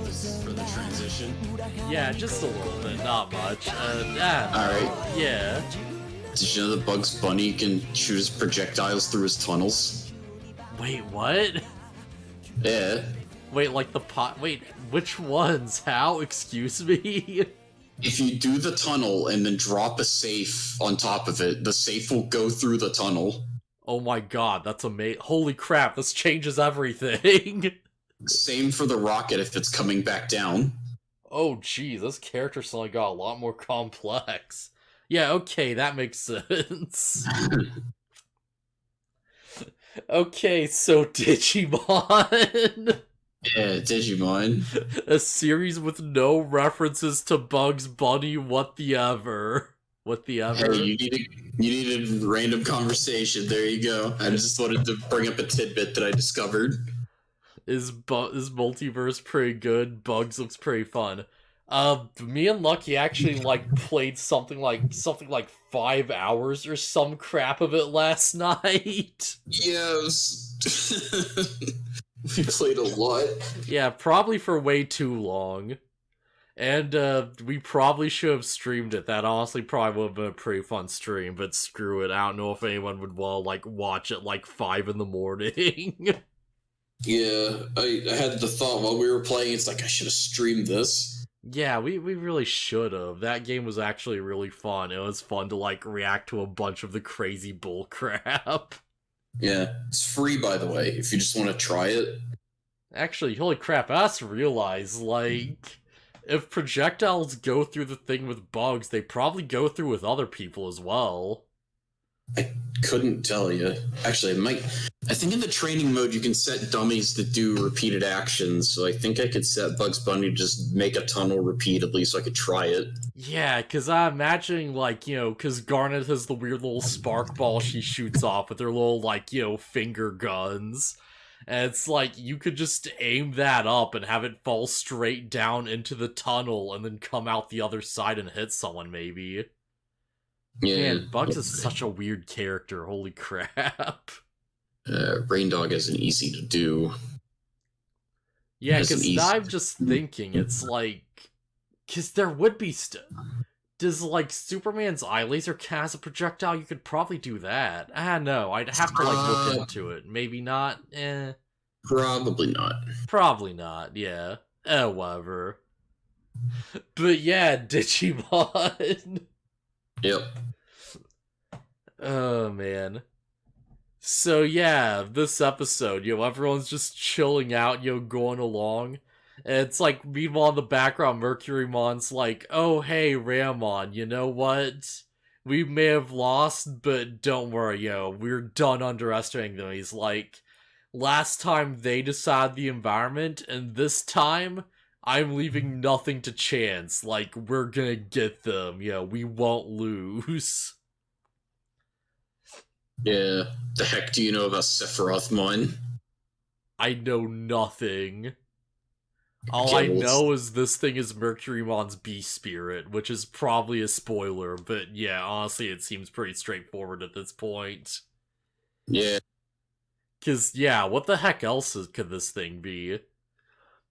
for the transition? Yeah, just a little bit, not much. Alright. Yeah. Did you know that Bugs Bunny can shoot his projectiles through his tunnels? Wait, what? Yeah. Wait, like the pot. Wait, which ones? How? Excuse me? If you do the tunnel and then drop a safe on top of it, the safe will go through the tunnel. Oh my god, that's amazing. Holy crap, this changes everything. Same for the rocket if it's coming back down. Oh geez, this character suddenly got a lot more complex. Yeah, okay, that makes sense. Okay, so Digimon. Yeah, Digimon. A series with no references to Bugs Bunny, what the ever. What the ever. Hey, you needed random conversation. There you go. I just wanted to bring up a tidbit that I discovered. Is Multiverse pretty good? Bugs looks pretty fun. Me and Lucky actually played something like 5 hours or some crap of it last night. Yes. We played a lot. Yeah, probably for way too long. And we probably should have streamed it. That honestly probably would have been a pretty fun stream, but screw it. I don't know if anyone would want to watch it 5 in the morning. Yeah, I had the thought while we were playing, it's like I should have streamed this. Yeah, we really should have. That game was actually really fun. It was fun to react to a bunch of the crazy bullcrap. Yeah, it's free, by the way, if you just want to try it. Actually, holy crap, I just realized, if projectiles go through the thing with bugs, they probably go through with other people as well. I couldn't tell you. Actually, I think in the training mode you can set dummies to do repeated actions, so I think I could set Bugs Bunny to just make a tunnel repeatedly so I could try it. Yeah, because I'm imagining, because Garnet has the weird little spark ball she shoots off with her little, finger guns. And it's you could just aim that up and have it fall straight down into the tunnel and then come out the other side and hit someone, maybe. Yeah. Man, Bugs is such a weird character, holy crap. Rain Dog isn't easy to do. Yeah, because now I'm just thinking, it's because there would be does, Superman's eye laser cast a projectile? You could probably do that. I don't know, I'd have to, look into it. Maybe not? Probably not. Probably not, yeah. Whatever. But yeah, Digimon. Yep. Oh, man. So yeah, this episode, everyone's just chilling out, going along. And it's meanwhile in the background, Mercurymon's oh hey, Ramon, you know what? We may have lost, but don't worry, we're done underestimating them. He's last time they decided the environment, and this time, I'm leaving nothing to chance. We're gonna get them, we won't lose. Yeah. The heck do you know about Sephirothmon? I know nothing. All I know is this thing is Mercurymon's Beast Spirit, which is probably a spoiler, but yeah, honestly, it seems pretty straightforward at this point. Yeah. Because, yeah, what the heck else could this thing be?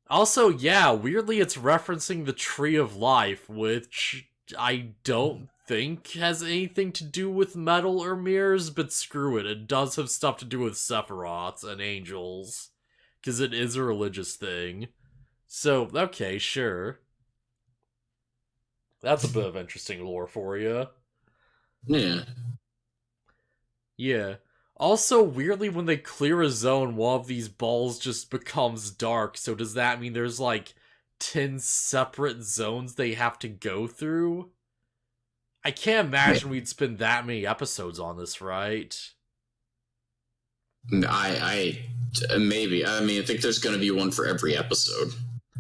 Also, yeah, weirdly, it's referencing the Tree of Life, which I don't think has anything to do with metal or mirrors, but screw it, it does have stuff to do with Sephiroths and angels, because it is a religious thing. So, okay, sure. That's a bit of interesting lore for you. Yeah. Yeah. Also, weirdly, when they clear a zone, one of these balls just becomes dark, so does that mean there's 10 separate zones they have to go through? I can't imagine we'd spend that many episodes on this, right? I maybe. I mean, I think there's going to be one for every episode.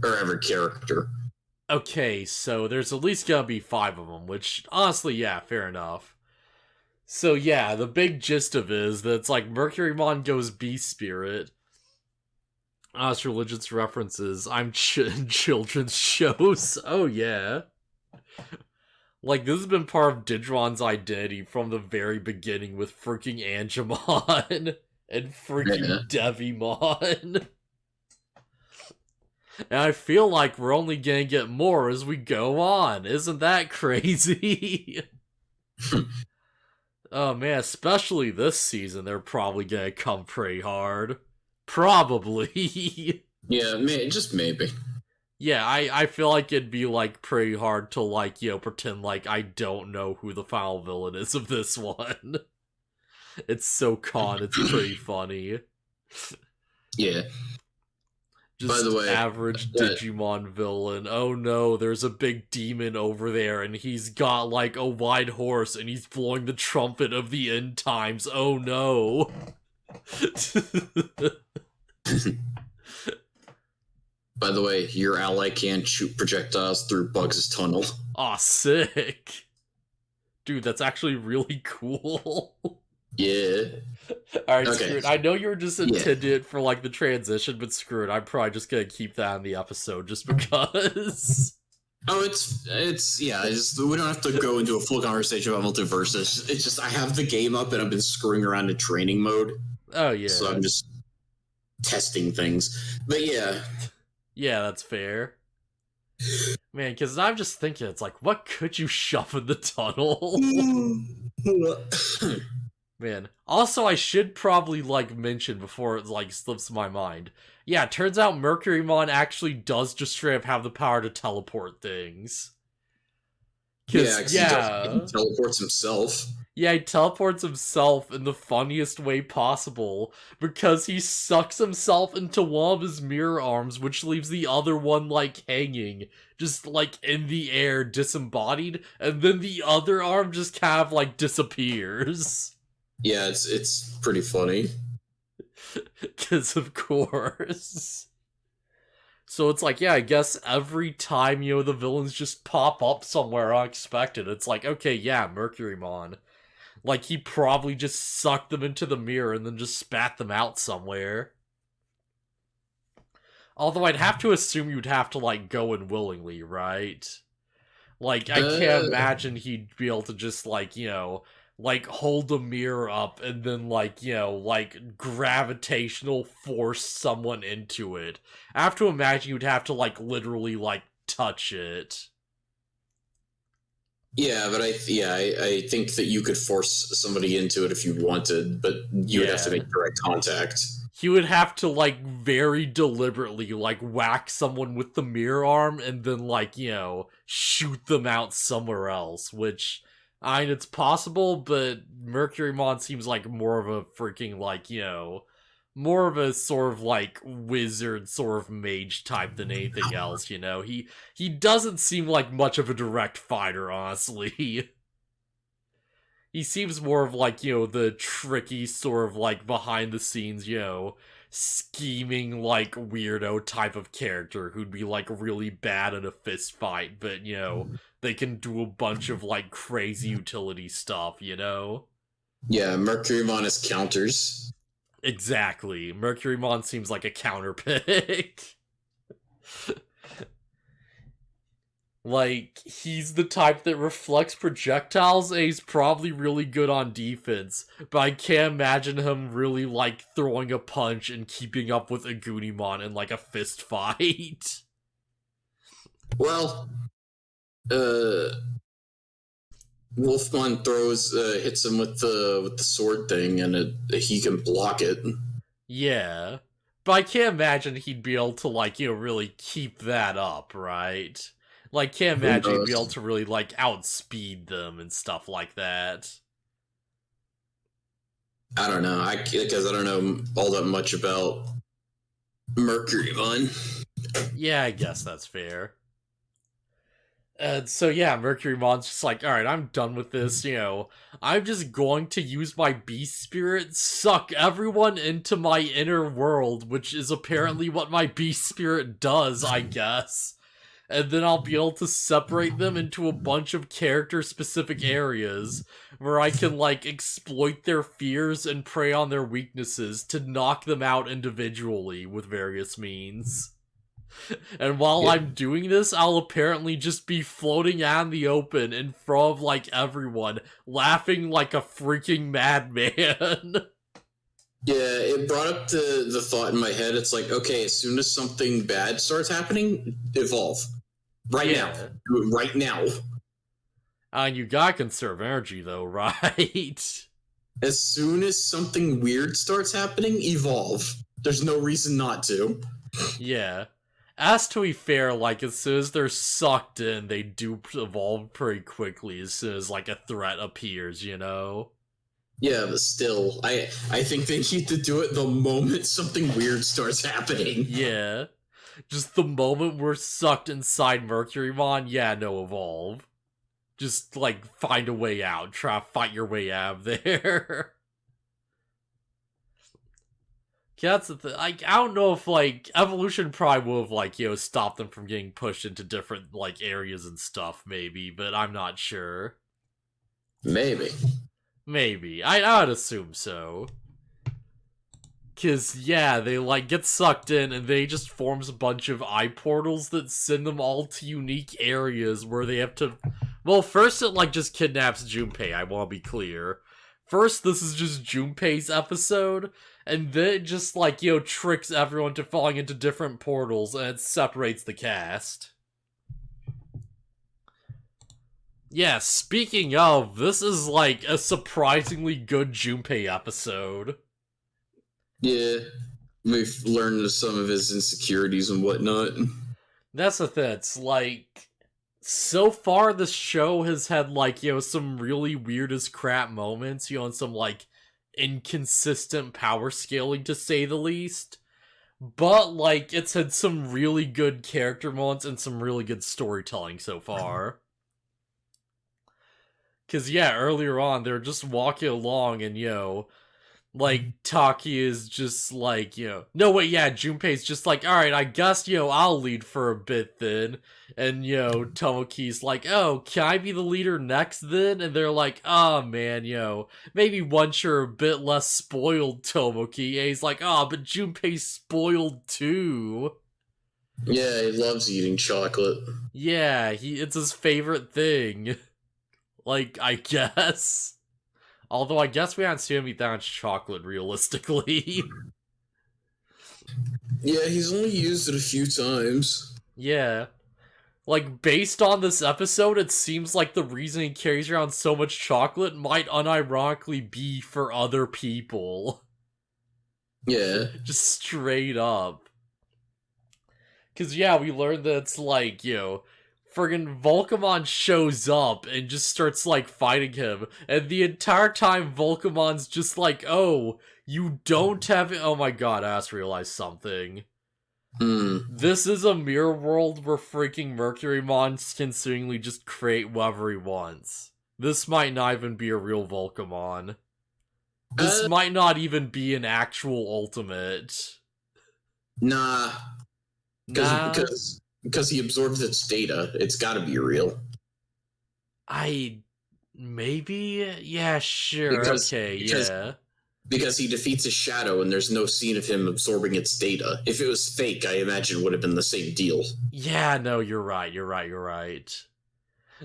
Or every character. Okay, so there's at least gonna be 5 of them, which, honestly, yeah, fair enough. So yeah, the big gist of it is that it's Mercurymon goes Beast Spirit. Us religious references. I'm children's shows. Oh yeah. This has been part of Digimon's identity from the very beginning with freaking Angemon and freaking Devimon. And I feel like we're only gonna get more as we go on. Isn't that crazy? Oh man, especially this season, they're probably gonna come pretty hard. Probably. Yeah, just maybe. Yeah, I feel like it'd be, like, pretty hard to, like, pretend like I don't know who the final villain is of this one. It's so it's pretty funny. Yeah. Just By the way, average Digimon villain. Oh no, there's a big demon over there, and he's got, like, a white horse, and he's blowing the trumpet of the end times. Oh no. By the way, your ally can't shoot projectiles through Bugs' tunnel. Aw, sick. Dude, that's actually really cool. Yeah. Alright, okay. Screw it. I know you were just intended for, like, the transition, but screw it. I'm probably just gonna keep that in the episode just because. Oh, we don't have to go into a full conversation about multiverses. It's just, I have the game up and I've been screwing around in training mode. Oh, yeah. So I'm just testing things. But yeah. Yeah, that's fair. Man, because I'm just thinking, it's like, what could you shove in the tunnel? Man. Also, I should probably, like, mention before it, like, slips my mind. Yeah, it turns out Mercurymon actually does just straight up have the power to teleport things. Yeah, he teleports himself. Yeah, he teleports himself in the funniest way possible, because he sucks himself into one of his mirror arms, which leaves the other one, like, hanging, just, like, in the air, disembodied, and then the other arm just kind of, like, disappears. Yeah, it's pretty funny. Because, of course. So it's like, yeah, I guess every time, the villains just pop up somewhere unexpected, it's like, okay, yeah, Mercurymon. Like, he probably just sucked them into the mirror and then just spat them out somewhere. Although I'd have to assume you'd have to, like, go in willingly, right? Like, I can't imagine he'd be able to just, like, like, hold the mirror up and then, like, like, gravitational force someone into it. I have to imagine you'd have to, like, literally, like, touch it. Yeah, but I think that you could force somebody into it if you wanted, but you would have to make direct contact. He would have to, like, very deliberately, like, whack someone with the mirror arm and then, like, shoot them out somewhere else, which, I mean, it's possible, but Mercurymon seems like more of a freaking, like, more of a sort of, like, wizard, sort of mage type than anything else, He doesn't seem like much of a direct fighter, honestly. He seems more of, like, the tricky sort of, like, behind-the-scenes, scheming, like, weirdo type of character who'd be, like, really bad at a fist fight, but, they can do a bunch of, like, crazy utility stuff, Yeah, Mercurymon is counters. Exactly. Mercurymon seems like a counter pick. Like, he's the type that reflects projectiles, and he's probably really good on defense, but I can't imagine him really, like, throwing a punch and keeping up with Agunimon in, like, a fist fight. Well, Wolfmon hits him with the sword thing, and he can block it. Yeah. But I can't imagine he'd be able to, like, really keep that up, right? Like, can't imagine he'd be able to really, like, outspeed them and stuff like that. I don't know. Because I don't know all that much about Mercurymon. Yeah, I guess that's fair. So yeah, Mercurymon's just like, alright, I'm done with this, I'm just going to use my beast spirit, suck everyone into my inner world, which is apparently what my beast spirit does, I guess. And then I'll be able to separate them into a bunch of character-specific areas, where I can, like, exploit their fears and prey on their weaknesses to knock them out individually with various means. And while I'm doing this, I'll apparently just be floating out in the open in front of, like, everyone, laughing like a freaking madman. Yeah, it brought up the thought in my head. It's like, okay, as soon as something bad starts happening, evolve. Right now. Yeah. Do it right now. You gotta conserve energy though, right? As soon as something weird starts happening, evolve. There's no reason not to. Yeah. As to be fair, like, as soon as they're sucked in, they do evolve pretty quickly as soon as, like, a threat appears, you know? Yeah, but still, I think they need to do it the moment something weird starts happening. Yeah. Just the moment we're sucked inside Mercurymon, yeah, no, evolve. Just, like, find a way out. Try to fight your way out of there. Yeah, that's the thing. Like, I don't know if, like, evolution probably would have, like, stopped them from getting pushed into different, like, areas and stuff, maybe, but I'm not sure. Maybe. Maybe. I'd assume so. Cause, yeah, they, like, get sucked in, and they just forms a bunch of eye portals that send them all to unique areas where they have to... Well, first it, like, just kidnaps Junpei, I want to be clear. First, this is just Junpei's episode, and then it just, like, tricks everyone to falling into different portals, and it separates the cast. Yeah, speaking of, this is, like, a surprisingly good Junpei episode. Yeah. We've learned some of his insecurities and whatnot. That's the thing, it's like... So far, this show has had, like, some really weird as crap moments, and some, like, inconsistent power scaling, to say the least. But, like, it's had some really good character moments and some really good storytelling so far. Because, yeah, earlier on, they're just walking along and, like, Taki is just like, no, wait, yeah, Junpei's just like, alright, I guess, I'll lead for a bit then. And, Tomoki's like, oh, can I be the leader next then? And they're like, oh, man, maybe once you're a bit less spoiled, Tomoki. And he's like, oh, but Junpei's spoiled too. Yeah, he loves eating chocolate. Yeah, it's his favorite thing. Like, I guess. Although I guess we haven't seen him eat that much chocolate, realistically. Yeah, he's only used it a few times. Yeah. Like, based on this episode, it seems like the reason he carries around so much chocolate might unironically be for other people. Yeah. Just straight up. Because, yeah, we learned that it's like, friggin' Volcamon shows up and just starts, like, fighting him. And the entire time, Volcamon's just like, oh, you don't have it. Oh my god, I just realized something. This is a mirror world where freaking Mercurymon can seemingly just create whatever he wants. This might not even be a real Volcamon. This might not even be an actual ultimate. Nah. Because he absorbs its data. It's gotta be real. Maybe? Yeah, sure, yeah. Because he defeats a shadow and there's no scene of him absorbing its data. If it was fake, I imagine it would have been the same deal. Yeah, no, you're right.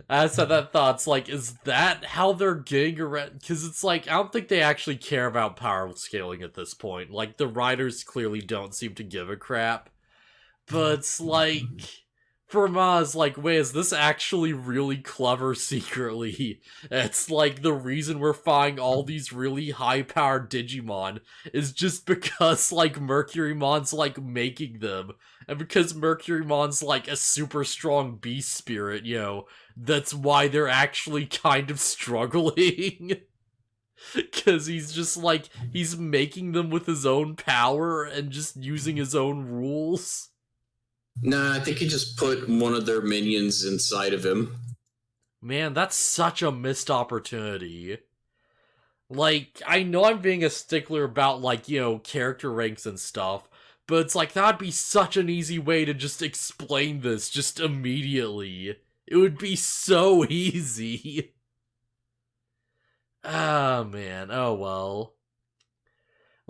I said that thought's like, is that how they're getting around? Because it's like, I don't think they actually care about power scaling at this point. Like, the writers clearly don't seem to give a crap. But it's like... For Maz, like, wait, is this actually really clever secretly? It's like the reason we're finding all these really high-powered Digimon is just because, like, Mercurymon's, like, making them. And because Mercurymon's, like, a super strong beast spirit, that's why they're actually kind of struggling. Because he's just, like, he's making them with his own power and just using his own rules. Nah, I think he just put one of their minions inside of him. Man, that's such a missed opportunity. Like, I know I'm being a stickler about, like, character ranks and stuff, but it's like, that'd be such an easy way to just explain this just immediately. It would be so easy. Ah, man, oh well.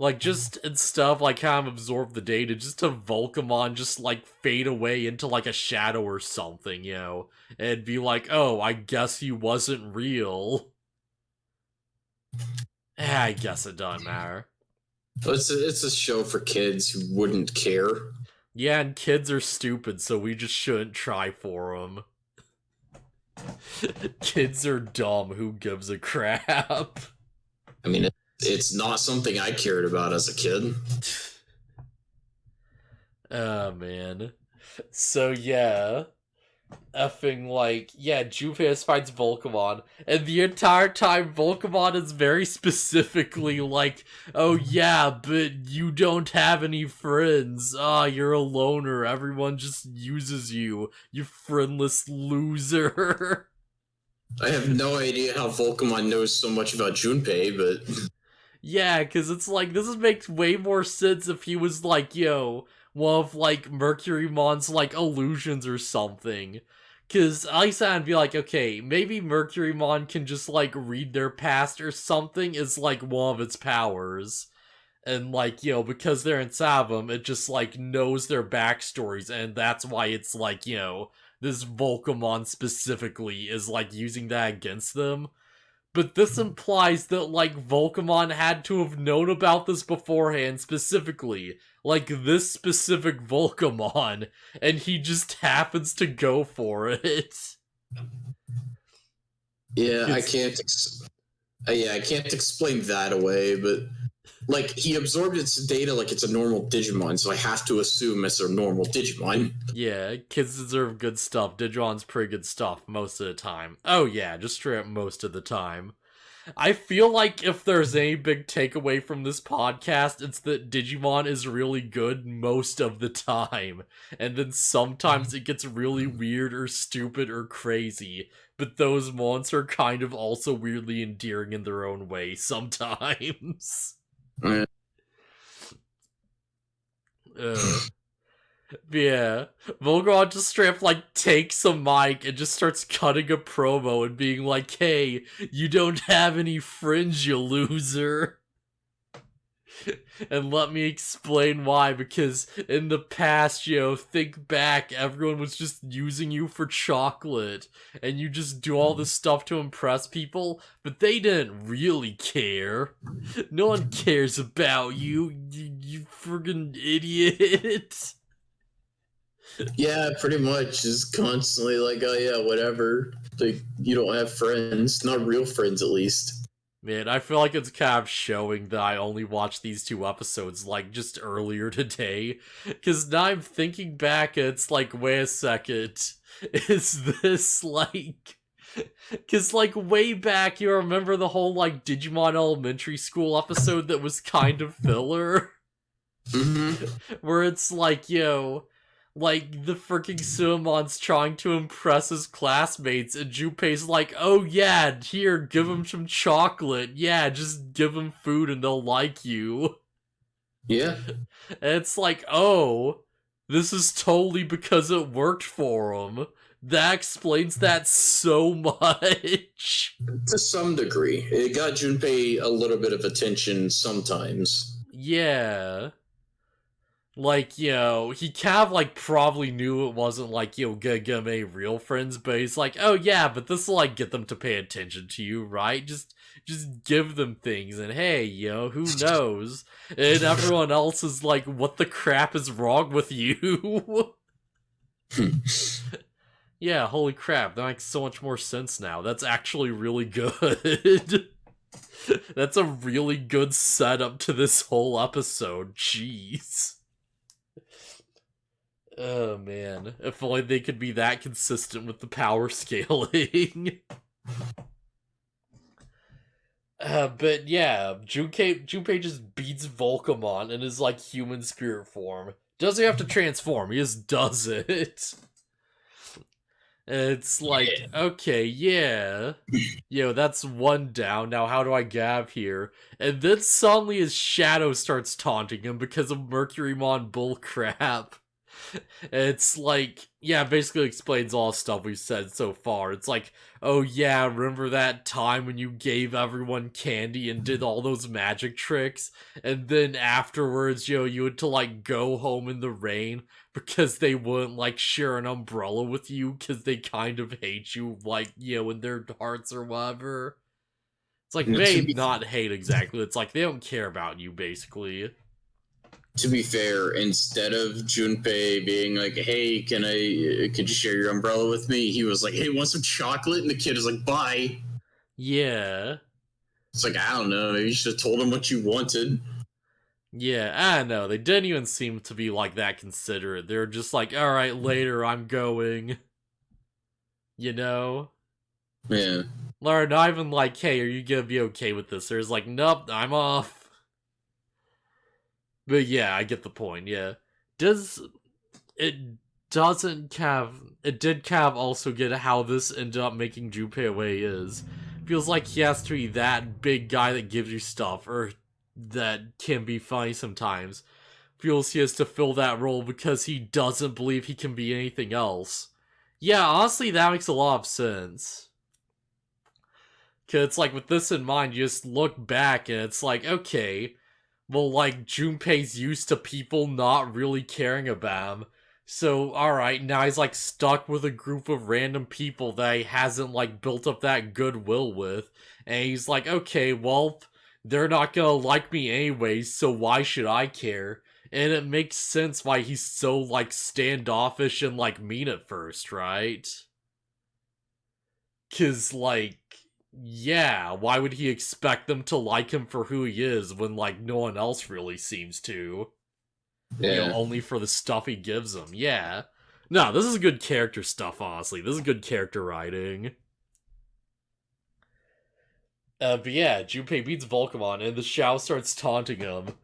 Like, just and stuff, like, kind of absorb the data, just to Volcamon just, like, fade away into, like, a shadow or something, and be like, oh, I guess he wasn't real. I guess it doesn't matter. But it's a show for kids who wouldn't care. Yeah, and kids are stupid, so we just shouldn't try for them. Kids are dumb, who gives a crap? I mean, it's not something I cared about as a kid. Oh, man. So, yeah. Effing, like, yeah, Junpei finds Volcamon, and the entire time Volcamon is very specifically like, oh yeah, but you don't have any friends. Ah, you're a loner. Everyone just uses you. You friendless loser. I have no idea how Volcamon knows so much about Junpei, but Yeah, because it's like, this makes way more sense if he was like, yo, one of like Mercurymon's like illusions or something. Because at least I'd be like, okay, maybe Mercurymon can just like read their past or something is like one of its powers. And like, because they're inside of them, it just like knows their backstories, and that's why it's like, this Volcamon specifically is like using that against them. But this implies that, like, Volcamon had to have known about this beforehand specifically. Like, this specific Volcamon. And he just happens to go for it. yeah, I can't explain that away, but like he absorbed its data like it's a normal Digimon, so I have to assume it's a normal Digimon. Yeah, kids deserve good stuff. Digimon's pretty good stuff most of the time. Oh yeah, just straight up most of the time. I feel like if there's any big takeaway from this podcast, it's that Digimon is really good most of the time. And then sometimes it gets really weird or stupid or crazy. But those moments are kind of also weirdly endearing in their own way sometimes. Yeah. Yeah, Volgron just straight up like takes a mic and just starts cutting a promo and being like, hey, you don't have any friends, you loser. And let me explain why, because in the past, think back, everyone was just using you for chocolate, and you just do all this stuff to impress people, but they didn't really care. No one cares about you, you friggin' idiot. Yeah, pretty much. Just constantly like, oh yeah, whatever. Like you don't have friends, not real friends at least. Man, I feel like it's kind of showing that I only watched these 2 episodes, like, just earlier today. Because now I'm thinking back, and it's like, wait a second. Is this, like... Because, like, way back, you remember the whole, like, Digimon Elementary School episode that was kind of filler? Mm-hmm. Where it's like, like, the freaking Suamon's trying to impress his classmates, and Junpei's like, oh yeah, here, give him some chocolate. Yeah, just give him food and they'll like you. Yeah. And it's like, oh, this is totally because it worked for him. That explains that so much. To some degree. It got Junpei a little bit of attention sometimes. Yeah. Like, he kind of, like, probably knew it wasn't, like, gonna get any real friends, but he's like, oh yeah, but this'll, like, get them to pay attention to you, right? Just give them things, and hey, who knows? And everyone else is like, what the crap is wrong with you? Yeah, holy crap, that makes so much more sense now. That's actually really good. That's a really good setup to this whole episode, jeez. Oh man, if only they could be that consistent with the power scaling. But yeah, Junpei just beats Volcamon in his like human spirit form. Does he have to transform? He just does it. And it's like, okay, yeah. That's one down. Now how do I gab here? And then suddenly his shadow starts taunting him because of Mercurymon bullcrap. It's like, yeah, basically explains all the stuff we've said so far. It's like, oh yeah, remember that time when you gave everyone candy and did all those magic tricks? And then afterwards, you had to like go home in the rain because they wouldn't like share an umbrella with you because they kind of hate you, like, in their hearts or whatever. It's like, not hate exactly. It's like, they don't care about you, basically. To be fair, instead of Junpei being like, hey, could you share your umbrella with me? He was like, hey, want some chocolate? And the kid is like, bye. Yeah. It's like, I don't know, maybe you should have told him what you wanted. Yeah, I don't know. They didn't even seem to be like that considerate. They were just like, alright, later, I'm going. You know? Yeah. Or not even like, hey, are you gonna be okay with this? There's like, nope, I'm off. But yeah, I get the point, yeah. It did kind of also get how this ended up making Junpei away is. Feels like he has to be that big guy that gives you stuff, or that can be funny sometimes. Feels he has to fill that role because he doesn't believe he can be anything else. Yeah, honestly, that makes a lot of sense. Cause it's like, with this in mind, you just look back and it's like, okay, well, like, Junpei's used to people not really caring about him. So, alright, now he's, like, stuck with a group of random people that he hasn't, like, built up that goodwill with. And he's like, okay, well, they're not gonna like me anyways, so why should I care? And it makes sense why he's so, like, standoffish and, like, mean at first, right? 'Cause, like, yeah, why would he expect them to like him for who he is when, like, no one else really seems to? Yeah. You know, only for the stuff he gives them. Yeah. No, this is good character stuff, honestly. This is good character writing. But yeah, Junpei beats Volcamon, and the Shao starts taunting him.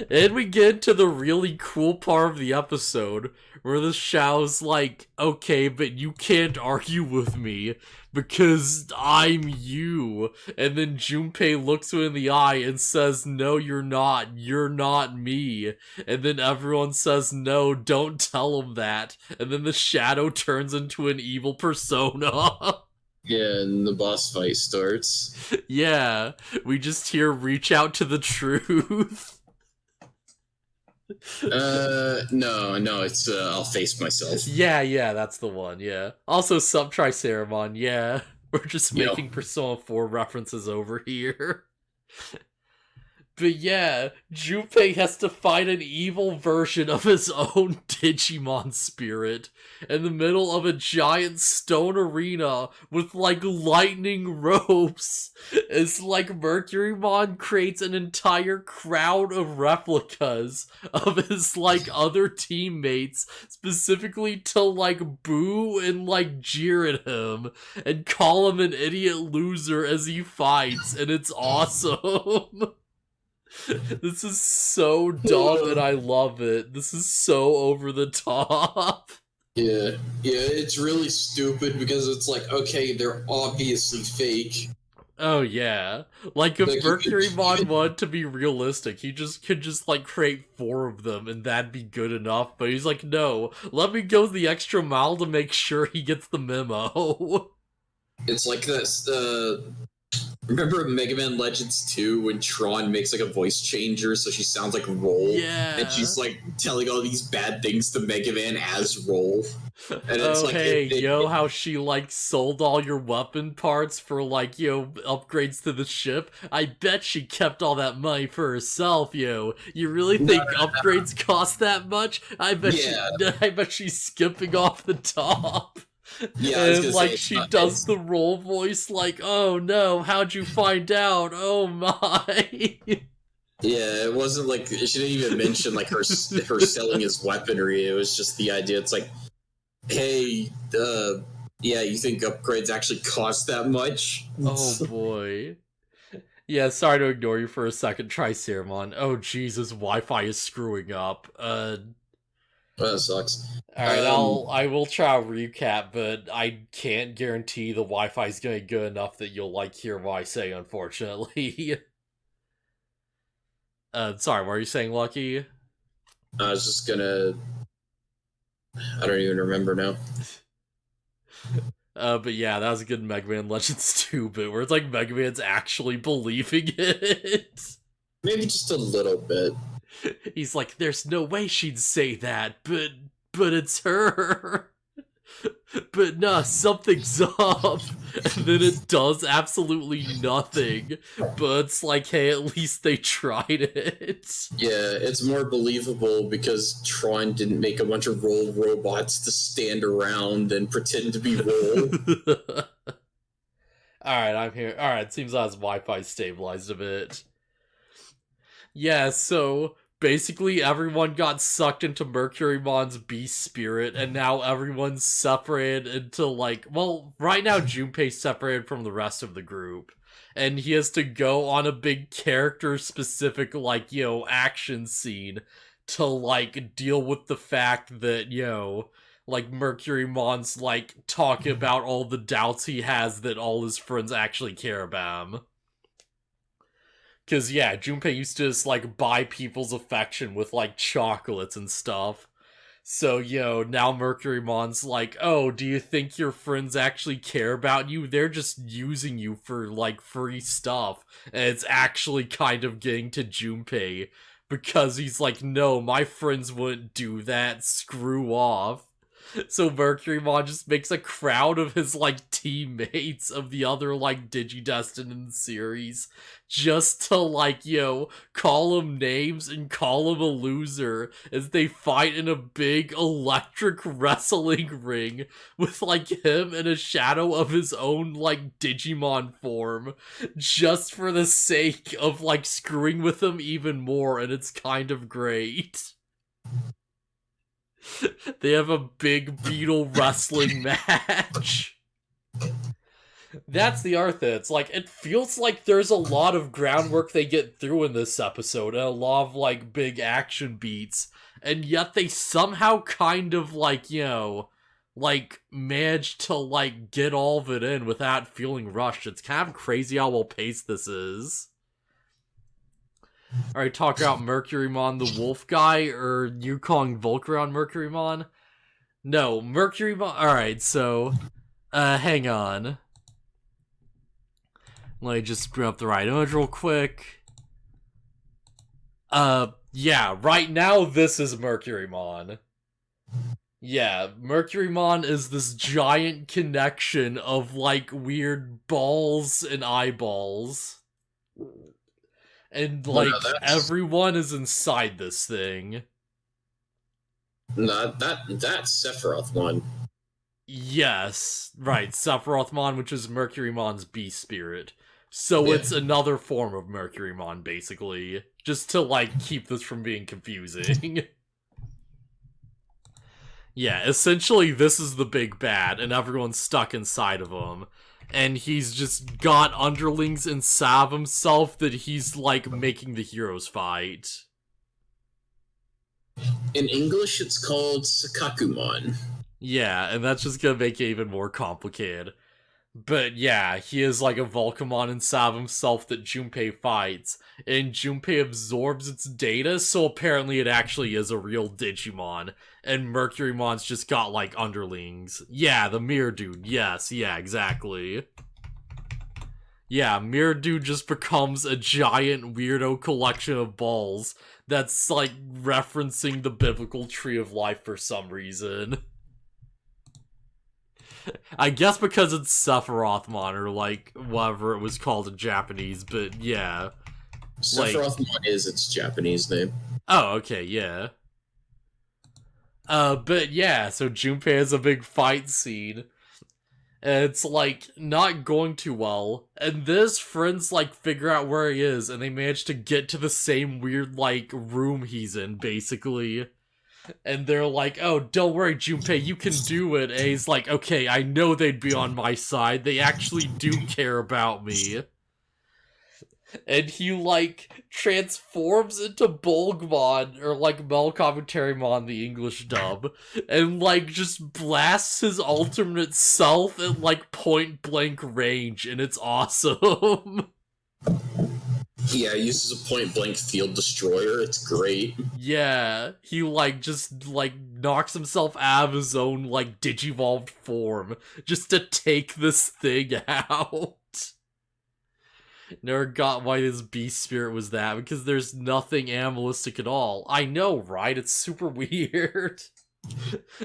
And we get to the really cool part of the episode, where the Shao's like, okay, but you can't argue with me, because I'm you. And then Junpei looks him in the eye and says, no, you're not me. And then everyone says, no, don't tell him that. And then the shadow turns into an evil persona. Yeah, and the boss fight starts. Yeah, we just hear reach out to the truth. No, it's I'll face myself. Yeah, that's the one, yeah. Also, sub Triceramon, yeah. We're just making Persona 4 references over here. But yeah, Junpei has to fight an evil version of his own Digimon spirit in the middle of a giant stone arena with, like, lightning ropes. It's like Mercurymon creates an entire crowd of replicas of his, like, other teammates, specifically to, like, boo and, like, jeer at him and call him an idiot loser as he fights, and it's awesome. This is so dumb and I love it. This is so over the top. Yeah, it's really stupid because it's like, okay, they're obviously fake. Oh yeah. Like, if Mercurymon wanted to be realistic, he could just like create 4 of them and that'd be good enough, but he's like, no, let me go the extra mile to make sure he gets the memo. It's like this, remember Mega Man Legends 2 when Tron makes like a voice changer so she sounds like Roll? Yeah. And she's like telling all these bad things to Mega Man as Roll. And it's like, hey, how she like sold all your weapon parts for like, upgrades to the ship? I bet she kept all that money for herself, You really think upgrades cost that much? I bet she's skipping off the top. Yeah, and like she does the Roll voice like, oh no, how'd you find out? Oh my. Yeah, it wasn't like, she didn't even mention like her selling his weaponry. It was just the idea. It's like, hey, yeah, you think upgrades actually cost that much? Oh boy. Yeah, sorry to ignore you for a second, Triceramon. Oh Jesus, Wi-Fi is screwing up. That sucks. Alright, I will try to recap, but I can't guarantee the Wi-Fi is gonna be good enough that you'll like hear what I say, unfortunately. Sorry, what are you saying, Lucky? I was just gonna... I don't even remember now. But yeah, that was a good Mega Man Legends 2 bit, where it's like Mega Man's actually believing it. Maybe just a little bit. He's like, there's no way she'd say that, but it's her. but nah, something's up. And then it does absolutely nothing. But it's like, hey, at least they tried it. Yeah, it's more believable because Tron didn't make a bunch of roll robots to stand around and pretend to be roll. Alright, I'm here. Alright, seems as Wi-Fi stabilized a bit. Yeah, so basically everyone got sucked into Mercurymon's beast spirit, and now everyone's separated into, like, well, right now Junpei's separated from the rest of the group, and he has to go on a big character-specific, like, action scene to, like, deal with the fact that, like, Mercurymon's, like, talking about all the doubts he has that all his friends actually care about him. Because, yeah, Junpei used to just, like, buy people's affection with, like, chocolates and stuff. So, now Mercurymon's like, oh, do you think your friends actually care about you? They're just using you for, like, free stuff. And it's actually kind of getting to Junpei. Because he's like, no, my friends wouldn't do that. Screw off. So Mercurymon just makes a crowd of his, like, teammates of the other, like, Digidestined in the series just to, like, call him names and call him a loser as they fight in a big electric wrestling ring with, like, him in a shadow of his own, like, Digimon form just for the sake of, like, screwing with him even more, and it's kind of great. They have a big Beetle wrestling match. That's the art that it's like, it feels like there's a lot of groundwork they get through in this episode, and a lot of, like, big action beats, and yet they somehow kind of, like, like, manage to, like, get all of it in without feeling rushed. It's kind of crazy how well paced this is. Alright, talk about Mercurymon the wolf guy, or you calling Volcron Mercurymon? No, Mercurymon. Alright, so, hang on. Let me just bring up the right image real quick. Yeah, right now this is Mercurymon. Yeah, Mercurymon is this giant connection of, like, weird balls and eyeballs. And, like, everyone is inside this thing. No, that's Sephirothmon. Yes, right, Sephirothmon, which is Mercurymon's beast spirit. So it's another form of Mercurymon, basically. Just to, like, keep this from being confusing. Yeah, essentially this is the big bad, and everyone's stuck inside of him. And he's just got underlings inside of himself that he's, like, making the heroes fight. In English, it's called Sakakumon. Yeah, and that's just gonna make it even more complicated. But yeah, he is like a Volcamon inside of himself that Junpei fights, and Junpei absorbs its data, so apparently it actually is a real Digimon, and Mercurymon's just got, like, underlings. Yeah, the Mirror Dude, yes, yeah, exactly. Yeah, Mirror Dude just becomes a giant weirdo collection of balls that's, like, referencing the biblical tree of life for some reason. I guess because it's Sephirothmon, or, like, whatever it was called in Japanese, but yeah. Sephirothmon is its Japanese name. Oh, okay, yeah. But yeah, so Junpei has a big fight scene, and it's, like, not going too well, and his friends, like, figure out where he is, and they manage to get to the same weird, like, room he's in, basically. And they're like, oh, don't worry, Junpei, you can do it. And he's like, okay, I know they'd be on my side. They actually do care about me. And he, like, transforms into Bulgmon, or, like, Melcommentarymon, the English dub, and, like, just blasts his alternate self at, like, point-blank range, and it's awesome. Yeah, he uses a point-blank field destroyer. It's great. Yeah, he, like, just, like, knocks himself out of his own, like, digivolved form just to take this thing out. Never got why his beast spirit was that, because there's nothing animalistic at all. I know, right? It's super weird.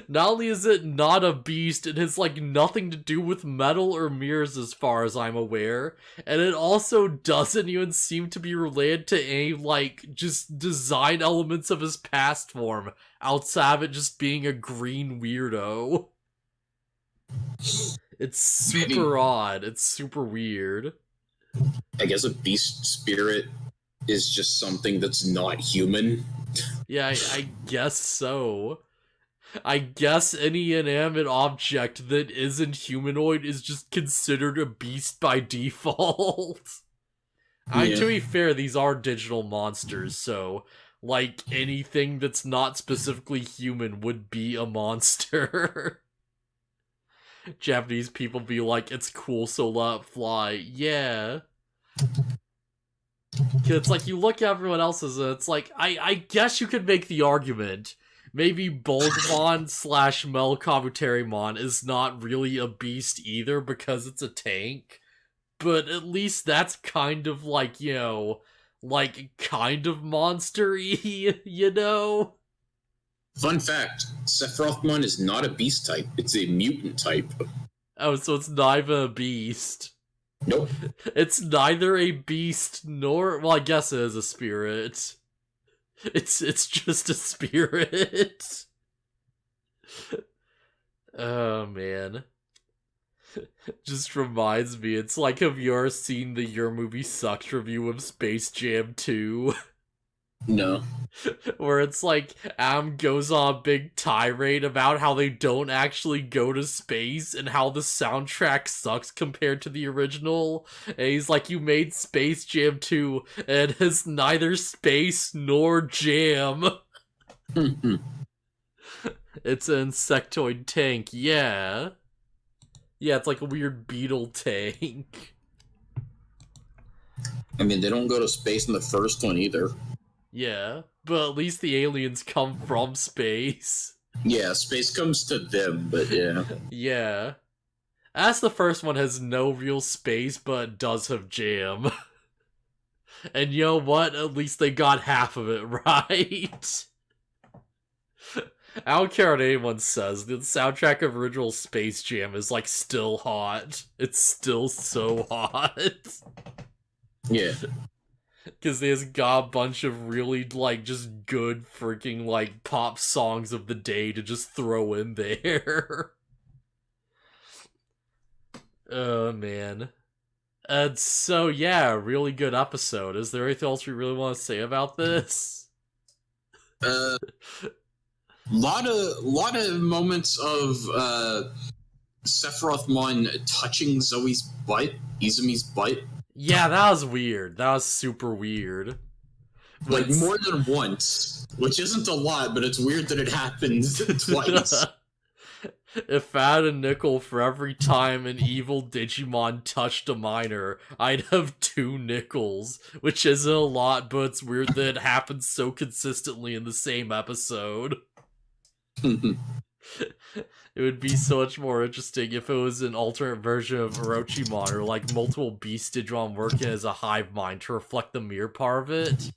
Not only is it not a beast, it has like nothing to do with metal or mirrors as far as I'm aware. And it also doesn't even seem to be related to any like just design elements of his past form, outside of it just being a green weirdo. It's super odd. It's super weird. I guess a beast spirit is just something that's not human. Yeah, I guess so. I guess any inanimate object that isn't humanoid is just considered a beast by default. To be fair, these are digital monsters, so, like, anything that's not specifically human would be a monster. Japanese people be like, it's cool, so let it fly. Yeah. It's like, you look at everyone else's, and it's like, I guess you could make the argument. Maybe Bulgmon slash Melkabuterimon is not really a beast either because it's a tank. But at least that's kind of like, you know, like, kind of monster-y, you know? Fun fact, Sephirothmon is not a beast type, it's a mutant type. Oh, so it's not even a beast. Nope. It's neither a beast nor... Well, I guess it is a spirit. It's just a spirit. Oh, man. Just reminds me, it's like, have you ever seen the Your Movie Sucks review of Space Jam 2? No. Where it's like, Am goes on a big tirade about how they don't actually go to space and how the soundtrack sucks compared to the original. And he's like, you made Space Jam 2 and it has neither space nor jam. It's an insectoid tank, yeah. Yeah, it's like a weird beetle tank. I mean, they don't go to space in the first one either. Yeah, but at least the aliens come from space. Yeah, space comes to them, but yeah. Yeah. As the first one has no real space, but does have jam. And you know what? At least they got half of it right. I don't care what anyone says, the soundtrack of original Space Jam is, like, still hot. It's still so hot. Yeah. Because they just got a bunch of really, like, just good freaking, like, pop songs of the day to just throw in there. Oh, man. And so, yeah, really good episode. Is there anything else we really want to say about this? Lot of moments of Sephirothmon touching Izumi's butt. Yeah, that was weird. That was super weird. Like, more than once. Which isn't a lot, but it's weird that it happened twice. If I had a nickel for every time an evil Digimon touched a minor, I'd have 2 nickels. Which isn't a lot, but it's weird that it happens so consistently in the same episode. It would be so much more interesting if it was an alternate version of Orochimon, or like multiple Beast Digimon working as a hive mind to reflect the mirror part of it.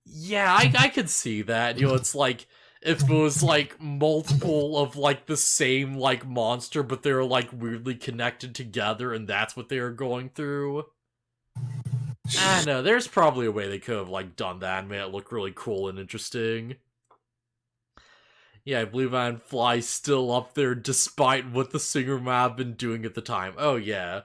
Yeah, I could see that. You know, it's like, if it was like multiple of like the same like monster, but they were like weirdly connected together and that's what they were going through. I know, there's probably a way they could have like done that and made it look really cool and interesting. Yeah, I believe Fly's still up there despite what the singer might have been doing at the time. Oh yeah.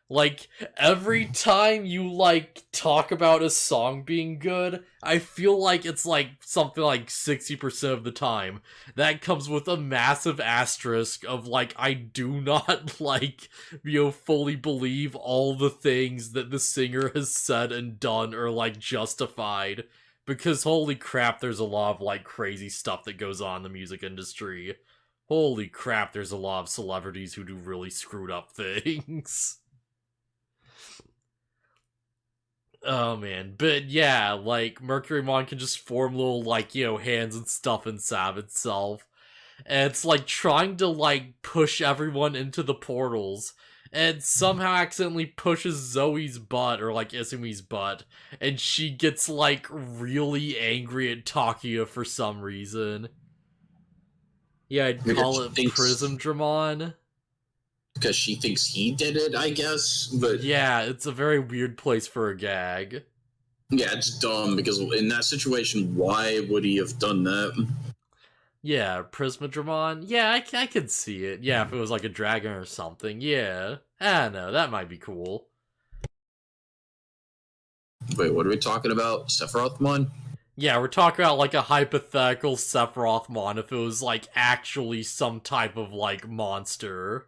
Like, every time you, like, talk about a song being good, I feel like it's, like, something like 60% of the time. That comes with a massive asterisk of, like, I do not, like, you know, fully believe all the things that the singer has said and done are, like, justified. Because holy crap, there's a lot of, like, crazy stuff that goes on in the music industry. Holy crap, there's a lot of celebrities who do really screwed up things. Oh man, but yeah, like, Mercurymon can just form little, like, you know, hands and stuff inside of itself. And it's, like, trying to, like, push everyone into the portals. And somehow accidentally pushes Zoe's butt, or, like, Isumi's butt. And she gets, like, really angry at Takia for some reason. Yeah, I'd Because call she it thinks- Prismdramon. Because she thinks he did it, I guess. But Yeah, it's a very weird place for a gag. yeah, it's dumb because in that situation, why would he have done that? Yeah, Prismdramon. Yeah, I could see it. Yeah, if it was like a dragon or something. Yeah. I don't know, that might be cool. Wait, what are we talking about? Sephirothmon? Yeah, we're talking about like a hypothetical Sephirothmon if it was like actually some type of like monster.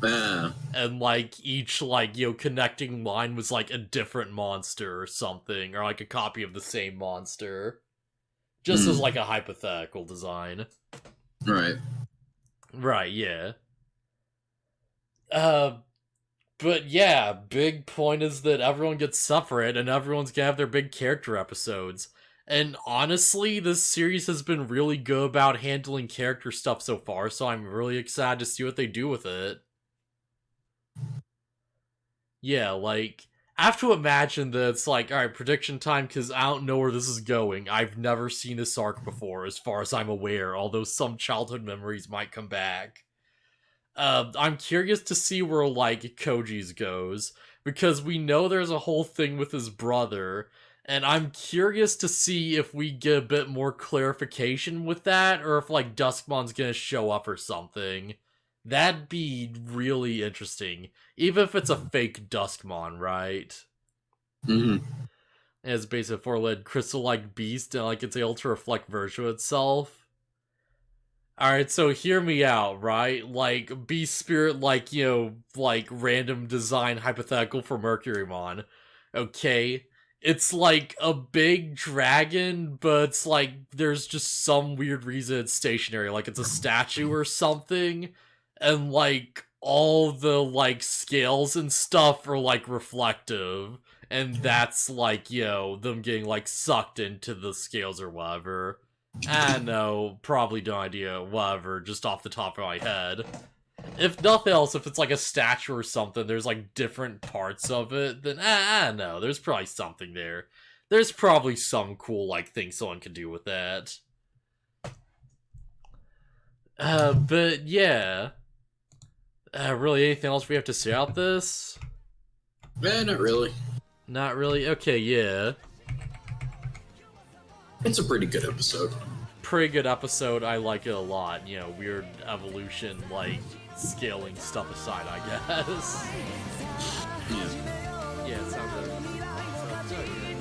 Ah. And like each like, you know, connecting line was like a different monster or something, or like a copy of the same monster. Just as like a hypothetical design. Right. Right, yeah. But yeah, big point is that everyone gets separate and everyone's gonna have their big character episodes. And honestly, this series has been really good about handling character stuff so far, so I'm really excited to see what they do with it. Yeah, like, I have to imagine that it's like, alright, prediction time, because I don't know where this is going. I've never seen this arc before, as far as I'm aware, although some childhood memories might come back. I'm curious to see where, like, Koji's goes, because we know there's a whole thing with his brother, and I'm curious to see if we get a bit more clarification with that, or if, like, Duskmon's gonna show up or something. That'd be really interesting, even if it's a fake Duskmon, right? Mm-hmm. It's basically a four-legged crystal-like beast, and, like, it's able to reflect virtue itself. Alright, so hear me out, right? Like, Beast Spirit, like, you know, like, random design hypothetical for Mercurymon. Okay? It's like a big dragon, but it's like, there's just some weird reason it's stationary. Like, it's a statue or something, and, like, all the, like, scales and stuff are, like, reflective. And that's, like, you know, them getting, like, sucked into the scales or whatever. I know, probably no idea, whatever, just off the top of my head. If nothing else, if it's like a statue or something, there's like different parts of it, then I don't know, there's probably something there. There's probably some cool, like, thing someone can do with that. But yeah. Really, anything else we have to say about this? Not really. Not really? Okay, yeah. It's a pretty good episode. Pretty good episode. I like it a lot. You know, weird evolution, like, scaling stuff aside, I guess. Yeah. Yeah, it sounds good. So, yeah.